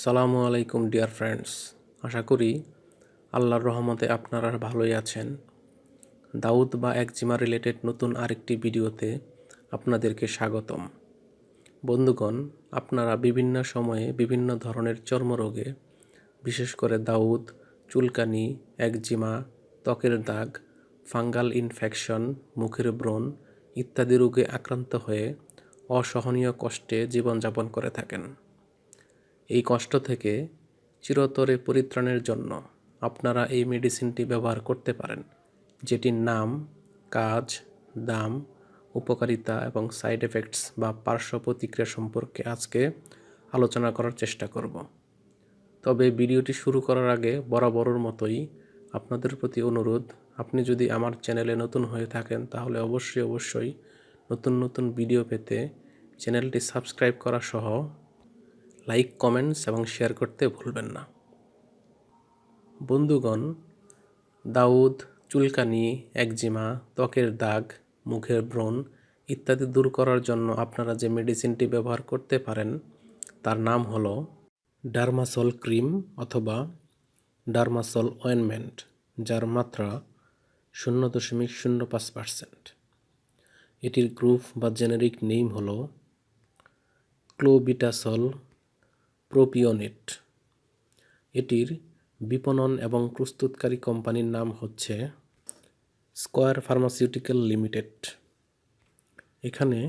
সালামু আলাইকুম dear friends, আশা করি আল্লাহর রহমতে আপনারা ভালোই আছেন। দাউদ বা একজিমা রিলেটেড নতুন আরেকটি ভিডিওতে আপনাদেরকে স্বাগতম। বন্ধুগণ, আপনারা বিভিন্ন সময়ে বিভিন্ন ধরনের চর্মরোগে, বিশেষ করে দাউদ, চুলকানি, একজিমা, ত্বকের দাগ, ফাঙ্গাল ইনফেকশন, মুখের ব্রণ ইত্যাদি রোগে আক্রান্ত হয়ে অসহনীয় কষ্টে জীবনযাপন করে থাকেন। এই কষ্ট থেকে চিরতরে পরিত্রাণের জন্য আপনারা এই মেডিসিনটি ব্যবহার করতে পারেন, যেটির নাম, কাজ, দাম, উপকারিতা এবং সাইড এফেক্টস বা পার্শ্ব প্রতিক্রিয়া সম্পর্কে আজকে আলোচনা করার চেষ্টা করব। তবে ভিডিওটি শুরু করার আগে বরাবরের মতোই আপনাদের প্রতি অনুরোধ, আপনি যদি আমার চ্যানেলে নতুন হয়ে থাকেন তাহলে অবশ্যই নতুন নতুন ভিডিও পেতে চ্যানেলটি সাবস্ক্রাইব করা সহ লাইক, কমেন্টস এবং শেয়ার করতে ভুলবেন না। বন্ধুগণ, দাউদ, চুলকানি, একজিমা, ত্বকের দাগ, মুখের ব্রণ ইত্যাদি দূর করার জন্য আপনারা যে মেডিসিনটি ব্যবহার করতে পারেন তার নাম হলো ডার্মাসল ক্রিম অথবা ডার্মাসল অয়েনমেন্ট, যার মাত্রা 0.05%। এটির গ্রুপ বা জেনেরিক নেম হলো ক্লোবিটাসল প্রোপিওনেট। এটির বিপণন এবং প্রস্তুতকারী কোম্পানির নাম হচ্ছে স্কয়ার ফার্মাসিউটিক্যাল লিমিটেড। এখানে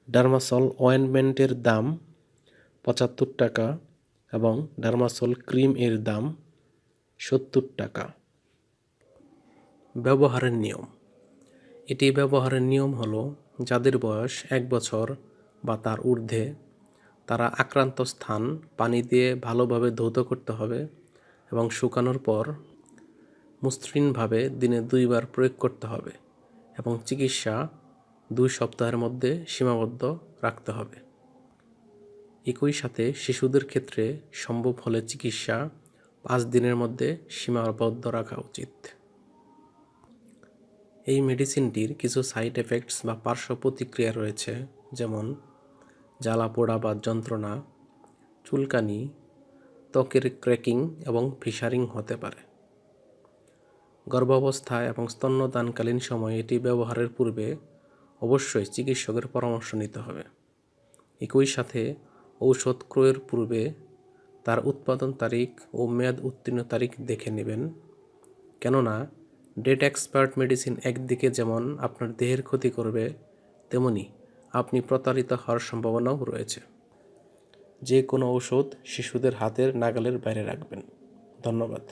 ডার্মাসল অয়েনমেন্টের দাম 75 টাকা এবং ডার্মাসল ক্রিম এর দাম 70 টাকা। ব্যবহারের নিয়ম। এটি ব্যবহারের নিয়ম হলো, যাদের বয়স 1 বছর বা তার ঊর্ধ্বে তারা আক্রান্ত স্থান পানি দিয়ে ভালোভাবে ধৌত করতে হবে এবং শুকানোর পর মসৃণভাবে দিনে 2 বার প্রয়োগ করতে হবে এবং চিকিৎসা 2 সপ্তাহের মধ্যে সীমাবদ্ধ রাখতে হবে। একই সাথে শিশুদের ক্ষেত্রে সম্ভব হলে চিকিৎসা 5 দিনের মধ্যে সীমাবদ্ধ রাখা উচিত। এই মেডিসিনটির কিছু সাইড এফেক্টস বা পার্শ্ব প্রতিক্রিয়া রয়েছে, যেমন জ্বালা পোড়া বা যন্ত্রণা, চুলকানি, ত্বকের ক্র্যাকিং এবং ফিশারিং হতে পারে। গর্ভাবস্থায় এবং স্তন্যদানকালীন সময়ে এটি ব্যবহারের পূর্বে অবশ্যই চিকিৎসকের পরামর্শ নিতে হবে। একই সাথে ঔষধ ক্রয়ের পূর্বে তার উৎপাদন তারিখ ও মেয়াদ উত্তীর্ণ তারিখ দেখে নেবেন, কেননা ডেট এক্সপায়ার্ড মেডিসিন একদিকে যেমন আপনার দেহের ক্ষতি করবে, তেমনি আপনি প্রতারিত হওয়ার সম্ভাবনাও রয়েছে। যে কোনো ঔষধ শিশুদের হাতের নাগালের বাইরে রাখবেন। ধন্যবাদ।